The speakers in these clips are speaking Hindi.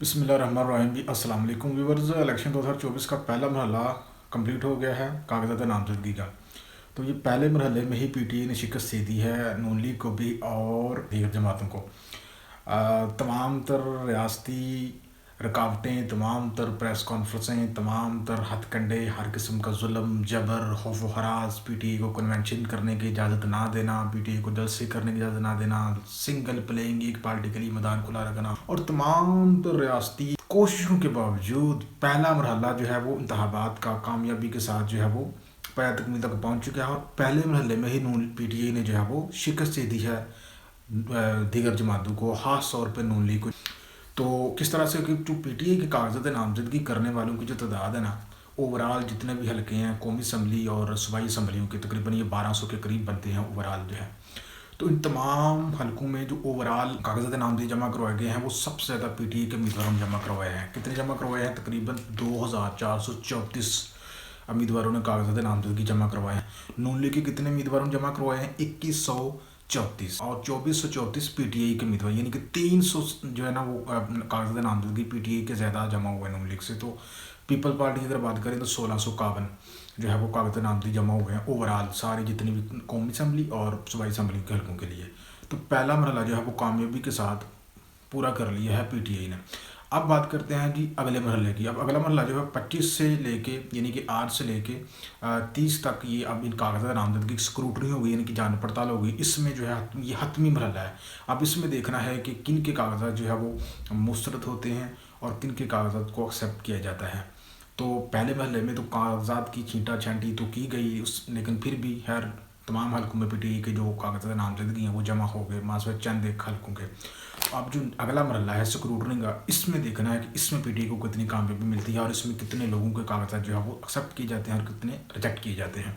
बिस्मिल्लाहिर्रहमानिर्रहीम। अस्सलाम वालेकुम व्यूअर्स। इलेक्शन 2024 का पहला मरहला कंप्लीट हो गया है कागजात नामजदगी का। तो ये पहले मरहले में ही पीटीआई ने शिकस्त दे दी है नून लीग को भी और दीगर जमातों को। तमाम तर रियासती रुकावटें, तमाम तर प्रेस कॉन्फ्रेंसें, तमाम तर हथकंडे, हर किस्म का जुल्म जबर खौफ व हरास, पीटीआई को कन्वेंशन करने की इजाज़त ना देना, पीटीआई को जलसे करने की इजाज़त ना देना, सिंगल प्लेइंग एक पार्टी के लिए मैदान खुला रखना और तमाम तर रियासती कोशिशों के बावजूद पहला मरहला जो है वो इंतखाबात का कामयाबी के साथ जो है वो पाया तकमील तक पहुँच चुका है। और पहले मरहले में ही नून पीटीआई ने जो है वो शिकस्त दे दी है दीगर जमातों को, ख़ास तौर पर नून लीग को। तो किस तरह से कि जो पीटीआई के कागजात नामजदगी करने वालों की जो तादाद है ना, ओवरऑल जितने भी हल्के हैं कौमी असम्बली और सूबाई असम्बलियों के तकरीबन ये 1200 के करीब बनते हैं ओवरऑल जो है। तो इन तमाम हलकों में जो ओवरऑल कागजात नामजदगी जमा करवाए गए हैं वो सबसे ज़्यादा पीटीआई के उम्मीदवारों ने जमा करवाए हैं। कितने जमा करवाए हैं? तकरीबन 2434 उम्मीदवारों ने कागजात नामजदगी जमा करवाए हैं। नून लीग के कितने उम्मीदवारों ने जमा करवाए हैं? 2134 और 2434 पीटीआई के उम्मीदवार, यानी कि 300 जो है ना वो कागजात नामजदगी पीटीआई के ज़्यादा जमा हुए हैं नून लीग से। तो पीपल पार्टी की अगर बात करें तो 1651 जो है वो कागजात नामजदगी जमा हुए हैं ओवरऑल सारी जितनी भी कौमी असम्बली और सूबाई असम्बली के हलकों के लिए। तो पहला मरहला जो है वो कामयाबी के साथ पूरा कर लिया है पीटीआई ने। अब बात करते हैं जी अगले मरहले की। अब अगला मरहला जो है 25 से लेके, यानी कि आज से लेके 30 तक ये अब इन कागजात नामजदगी की स्क्रूटनी हो गई, यानी कि जांच पड़ताल हो गई। इसमें जो है ये हतमी मरहला है। अब इसमें देखना है कि किन के कागजात जो है वो मुस्तरद होते हैं और किन के कागजात को एक्सेप्ट किया जाता है। तो पहले महले में तो कागजात की छींटा छांटी तो की गई लेकिन फिर भी हर तमाम हलकों में पीटीआई के जो कागजात नामजदगी हैं वो जमा हो गए मासवे चंद एक हलकों के। अब जो अगला मरहला है स्क्रूटनी का, इसमें देखना है कि इसमें पीटीआई को कितनी कामयाबी मिलती है और इसमें कितने लोगों के कागजात जो है वो एक्सेप्ट किए जाते हैं और कितने रिजेक्ट किए जाते हैं।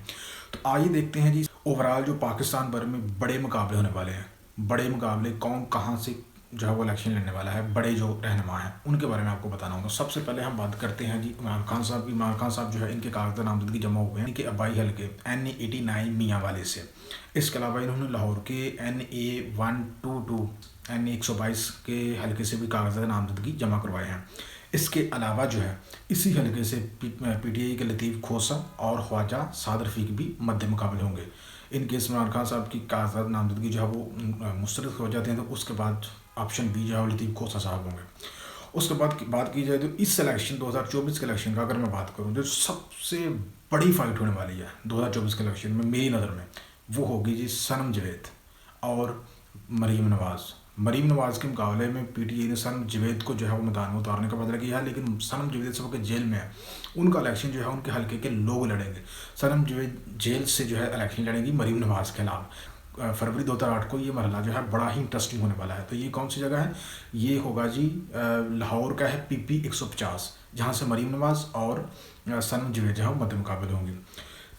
तो आइए देखते हैं जी ओवरऑल जो पाकिस्तान भर में बड़े मुकाबले होने वाले हैं। बड़े मुकाबले कौन कहाँ से जो है वो इलेक्शन लड़ने वाला है, बड़े जो रहनुमा हैं उनके बारे में आपको बताना होगा। सबसे पहले हम बात करते हैं जी इमरान खान साहब। इमरान खान साहब जो है इनके कागजात नामजदगी जमा हुए हैं इनके आबाई हल्के NA89 मियाँ वाले से। इसके अलावा इन्होंने लाहौर के NA122 NA122 के हल्के से भी कागजात नामजदगी जमा करवाए हैं। इसके अलावा जो है इसी हल्के से पीटीआई के लतीफ़ खोसा और ख्वाजा साद रफ़ीक भी मध्य मुकाबले होंगे। इन केस इमरान खान साहब की कागजात नामजदगी जो है वो मुस्तरद हो जाते हैं तो उसके बाद ऑप्शन बी जो है लतीफ़ खोसा साहब होंगे। उसके बाद बात की जाए तो इस इलेक्शन 2024 के इलेक्शन का अगर मैं बात करूं जो सबसे बड़ी फाइट होने वाली है 2024 के इलेक्शन में मेरी नज़र में, वो होगी जी सनम जवेद और मरीम नवाज़। मरीम नवाज़ के मुकाबले में पीटीआई ने सनम जवेद को जो है वो मैदान में उतारने का फैसला किया है, लेकिन सनम जवेद सब के जेल में है। उनका इलेक्शन जो है उनके हल्के के लोग लड़ेंगे। सनम जवेद जेल से जो है इलेक्शन लड़ेंगी मरीम नवाज़ के खिलाफ। फरवरी 2008 को ये मरहला जो है बड़ा ही इंटरेस्टिंग होने वाला है। तो ये कौन सी जगह है? ये होगा जी लाहौर का है PP 150, जहाँ से मरीम नवाज़ और सनम जवेद जो है मध्य मुकाबले होंगे।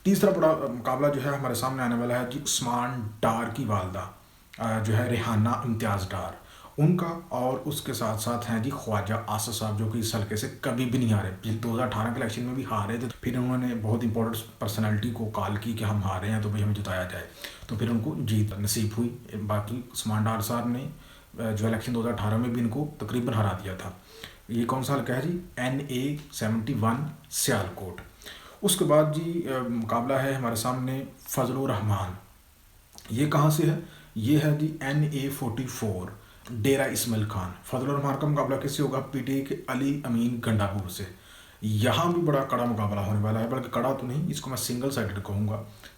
तीसरा बड़ा मुकाबला जो है हमारे सामने आने वाला है जी उस्मान डार की वालदा जो है रेहाना इम्तियाज़ डार, उनका, और उसके साथ साथ हैं जी ख्वाजा आसिफ साहब जो कि इस हल्के से कभी भी नहीं हारे। 2018 के इलेक्शन में भी हारे थे, फिर उन्होंने बहुत इंपॉर्टेंट पर्सनैलिटी को कॉल की कि हम हारे हैं तो भाई हमें जिताया जाए, तो फिर उनको जीत नसीब हुई। बाकी उस्मान डार साहब ने जो इलेक्शन 2018 में भी इनको तकरीबन हरा दिया था। ये कौन सा हल्का है जी? NA71 सियालकोट। उसके बाद जी मुकाबला है हमारे सामने फजलुर रहमान। ये कहाँ से है? ये है जी NA44 डेरा इस्माइल खान। फजलुर रहमान का मुकाबला किससे होगा? पीटीआई के अली अमीन गंडापुर से। यहाँ भी बड़ा कड़ा मुकाबला होने वाला है, बल्कि कड़ा तो नहीं, इसको मैं सिंगल साइडेड कहूँगा।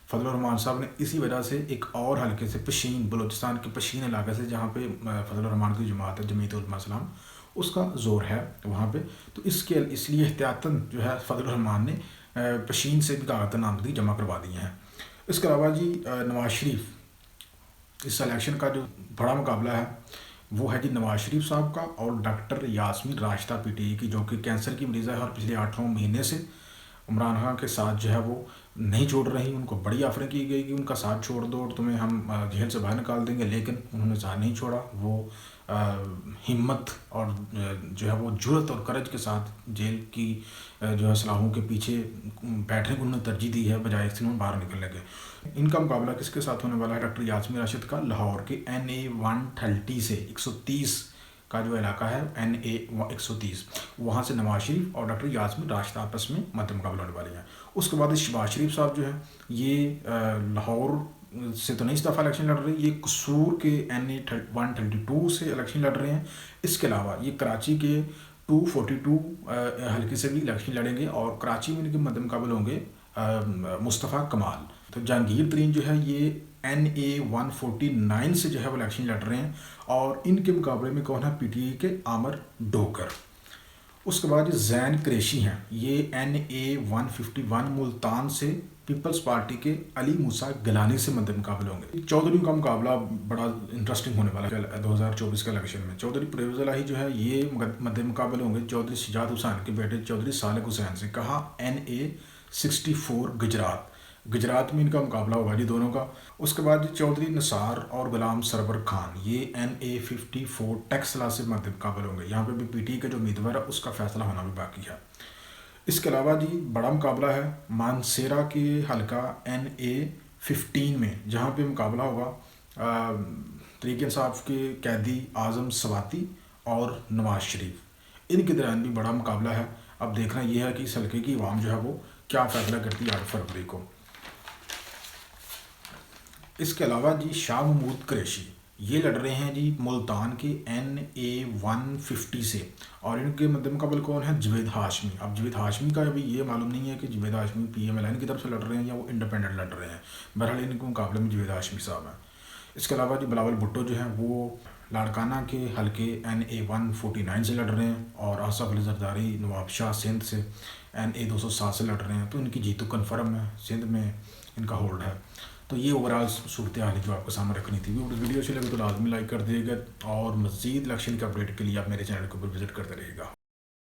फजलुर रहमान साहब ने इसी वजह से एक और हल्के से पशीन, बलूचिस्तान के पशीन इलाके से, जहाँ पे फजलुर रहमान की जमात है जमीयत उलमा इस्लाम, उसका जोर है वहाँ पे, तो इसके इसलिए एहतियातन जो है फजलुर रहमान ने पशीन से भी कागजात नामजदगी जमा करवा दी हैं। इसके अलावा जी नवाज शरीफ, इस इलेक्शन का जो बड़ा मुकाबला है वो है जी नवाज शरीफ साहब का और डॉक्टर यास्मीन राशिदा पीटीआई की, जो कि कैंसर की मरीज़ है और पिछले 8-9 महीने से इमरान खान के साथ जो है वो नहीं छोड़ रही। उनको बड़ी ऑफरें की गई कि उनका साथ छोड़ दो और तुम्हें हम जेल से बाहर निकाल देंगे, लेकिन उन्होंने साथ नहीं छोड़ा। वो हिम्मत और जो है वो जुर्रत और करज के साथ जेल की जो है सलाहों के पीछे बैठने को उन्होंने तरजीह दी है बजाय इससे उन्होंने बाहर निकलने के। इनका मुकाबला किसके साथ होने वाला है? डॉक्टर यास्मीन राशिद का लाहौर के NA130 से 130 का जो इलाका है NA 130, वहाँ से नवाज शरीफ और डॉक्टर यास्मीन राशिद आपस में मध्य मुकाबला होने वाले हैं। उसके बाद शहबाज शरीफ साहब जो है ये लाहौर से तो नहीं इस दफ़ा इलेक्शन लड़ रहे, ये कसूर के NA 132 से इलेक्शन लड़ रहे हैं। इसके अलावा ये कराची के 242 हल्के से भी इलेक्शन लड़ेंगे और कराची में इनके मध्य मुकाबले होंगे मुस्तफ़ा कमाल। तो जहांगीर तरीन जो है ये NA 149 से जो है वो इलेक्शन लड़ रहे हैं और इनके मुकाबले में कौन है, PTI के आमर डोकर। उसके बाद जैन कुरैशी हैं, ये NA 151 मुल्तान से पीपल्स पार्टी के अली मूसा गिलानी से मध्य मुकाबले होंगे। चौधरी का मुकाबला बड़ा इंटरेस्टिंग होने वाला है 2024 के इलेक्शन में। चौधरी परवेज़ इलाही जो है ये मध्य मुकाबले होंगे चौधरी शजात हुसैन के बेटे चौधरी सालिक हुसैन से। कहा NA 64 गुजरात में इनका मुकाबला होगा जी दोनों का। उसके बाद जी चौधरी निसार और गुलाम सरवर खान, ये NA 54 टेक्सला से मध्य मुकाबले होंगे। यहाँ पे भी PTI का जो उम्मीदवार है उसका फैसला होना भी बाकी है। इसके अलावा जी बड़ा मुकाबला है मानसेरा के हल्का NA 15 में, जहाँ पे मुकाबला होगा तरीके इंसाफ के कैदी आज़म सवाती और नवाज शरीफ। इनके दरमियान भी बड़ा मुकाबला है। अब देखना यह है कि इस हल्के की आवाम जो है वो क्या फैसला करती है 8 फरवरी को। इसके अलावा जी शाह महमूद कुरैशी ये लड़ रहे हैं जी मुल्तान के NA 150 से और इनके मध्य मुकाबले कौन है, जवेद हाशमी। अब जवेद हाशमी का अभी ये मालूम नहीं है कि जवेद हाशमी PMLN की तरफ से लड़ रहे हैं या वो इंडिपेंडेंट लड़ रहे हैं। बहरहाल इनके मुकाबले में जवेद हाशमी साहब हैं। इसके अलावा जी बिलावल भुट्टो जो हैं वो लाड़काना के हल्के NA 149 से लड़ रहे हैं और आसफ अली जरदारी नवाब शाह सिंध से NA 207 से लड़ रहे हैं। तो इनकी जीत तो कन्फर्म है, सिंध में इनका होल्ड है। तो ये ओवरऑल सूरत हाल जो आपको सामने रखनी थी। वीडियो अच्छी लगे तो लाजमी लाइक कर दिएगा और मज़ीद इलेक्शन के अपडेट के लिए आप मेरे चैनल के ऊपर विजिट करते रहिएगा।